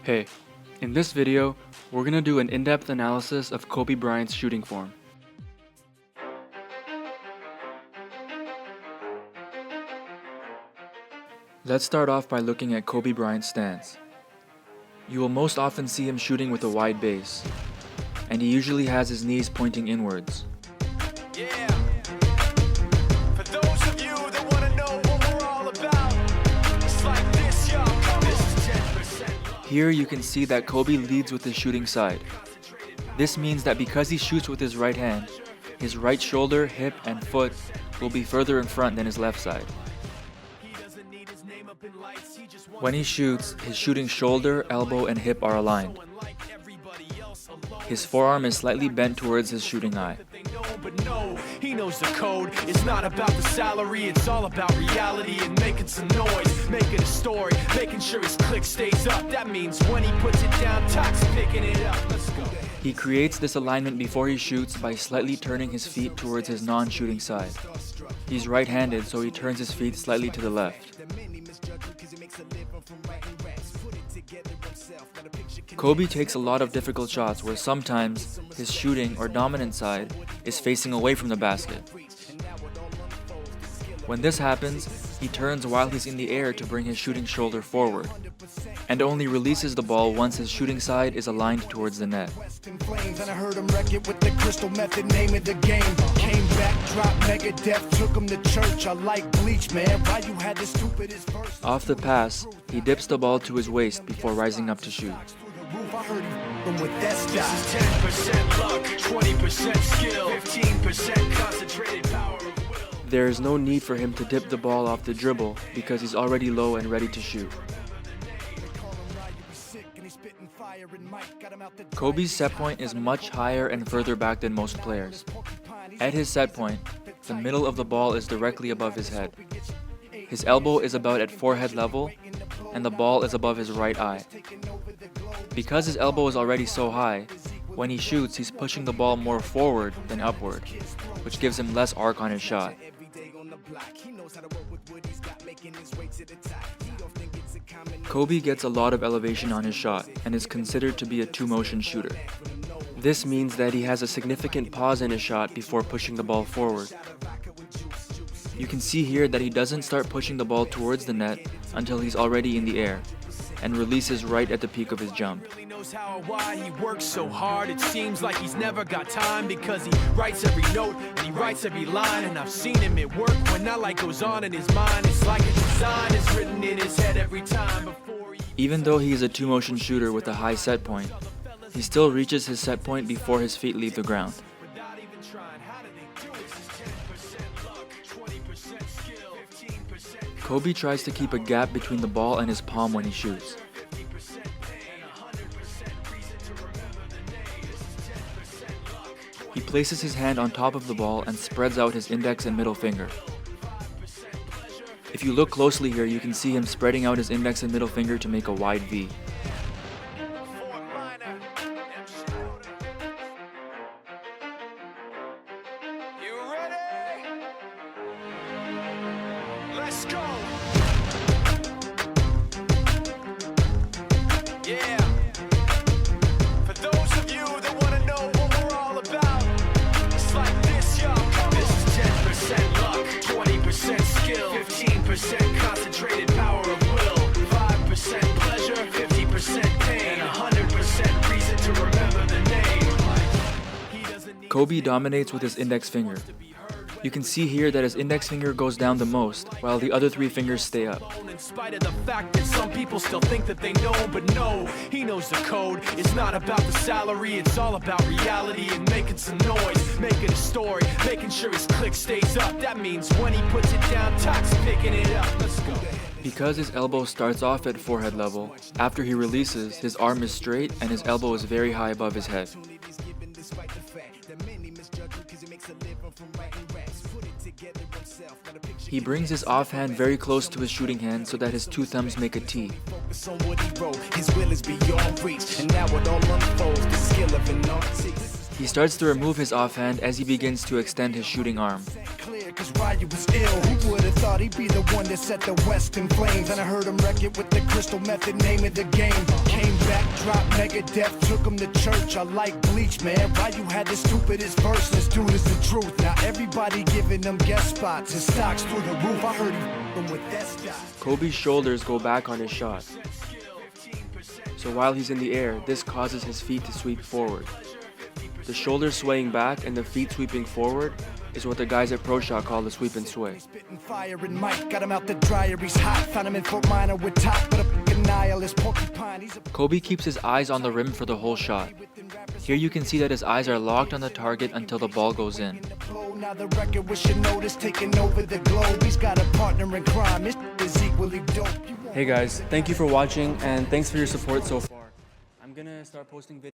Hey, in this video, we're gonna do an in-depth analysis of Kobe Bryant's shooting form. Let's start off by looking at Kobe Bryant's stance. You will most often see him shooting with a wide base, and he usually has his knees pointing inwards. Yeah. For those of you that want to know what we're all about, it's like this, y'all. This is 10% luck. Here you can see that Kobe leads with his shooting side. This means that because he shoots with his right hand, his right shoulder, hip, and foot will be further in front than his left side. When he shoots, his shooting shoulder, elbow, and hip are aligned. His forearm is slightly bent towards his shooting eye. But no, he knows the code. It's not about the salary, it's all about reality and making some noise, making a story, making sure his click stays up. That means when he puts it down, Tox picking it up. Let's go. He creates this alignment before he shoots by slightly turning his feet towards his non-shooting side. He's right-handed, so he turns his feet slightly to the left. Kobe takes a lot of difficult shots where sometimes his shooting or dominant side is facing away from the basket. When this happens, he turns while he's in the air to bring his shooting shoulder forward, and only releases the ball once his shooting side is aligned towards the net. Off the pass, he dips the ball to his waist before rising up to shoot. This is 10% luck, 20% skill, 15% concentrated power of will. There is no need for him to dip the ball off the dribble because he's already low and ready to shoot. Kobe's set point is much higher and further back than most players. At his set point, the middle of the ball is directly above his head. His elbow is about at forehead level, and the ball is above his right eye. Because his elbow is already so high, when he shoots, he's pushing the ball more forward than upward, which gives him less arc on his shot. Kobe gets a lot of elevation on his shot and is considered to be a two-motion shooter. This means that he has a significant pause in his shot before pushing the ball forward. You can see here that he doesn't start pushing the ball towards the net until he's already in the air, and releases right at the peak of his jump. Really knows how or why he works so hard. It seems like he's never got time because he writes every note and he writes every line. And I've seen him at work when that light goes on in his mind. It's like a design is written in his head every time before he... Even though he is a two-motion shooter with a high set point, he still reaches his set point before his feet leave the ground. Without even trying, how do they do this? Is 10% luck, 20% skill, 15% Kobe tries to keep a gap between the ball and his palm when he shoots. He places his hand on top of the ball and spreads out his index and middle finger. If you look closely here, you can see him spreading out his index and middle finger to make a wide V. You ready? Let's go. Yeah. For those of you that want to know what we're all about, it's like this, y'all. This is 10% luck, 20% skill, 15% concentrated power of will, 5% pleasure, 50% pain, 100% reason to remember the name. Kobe dominates with his index finger. You can see here that his index finger goes down the most, while the other three fingers stay up. In spite of the fact that some people still think that they know, but no, he knows the code. It's not about the salary, it's all about reality and making some noise, making a story, making sure his click stays up. That means when he puts it down, Tox picking it up. Let's go. Because his elbow starts off at forehead level, after he releases, his arm is straight and his elbow is very high above his head. He brings his offhand very close to his shooting hand so that his two thumbs make a T. He starts to remove his offhand as he begins to extend his shooting arm. thought he'd be the one that set the West in flames. And I heard him wreck it with the crystal method, name of the game. Came back, dropped Megadeth, took him to church. I like Bleach, man. Why you had the stupidest verse? This dude is the truth. Now everybody giving them guest spots. His stocks through the roof. I heard him with that stock. Kobe's shoulders go back on his shot. So while he's in the air, this causes his feet to sweep forward. The shoulders swaying back and the feet sweeping forward is what the guys at Pro Shot call the sweep and sway. Spitting fire and Mike got him out the dryer, he's hot. Found him in Fort Minor with top, but a fucking nihilist porcupine. He's a Kobe keeps his eyes on the rim for the whole shot. Here you can see that his eyes are locked on the target until the ball goes in. now the record with your notice taking over the globe. He's got a partner in crime. This is equally dope. Hey guys, thank you for watching and thanks for your support so far. I'm gonna start posting videos.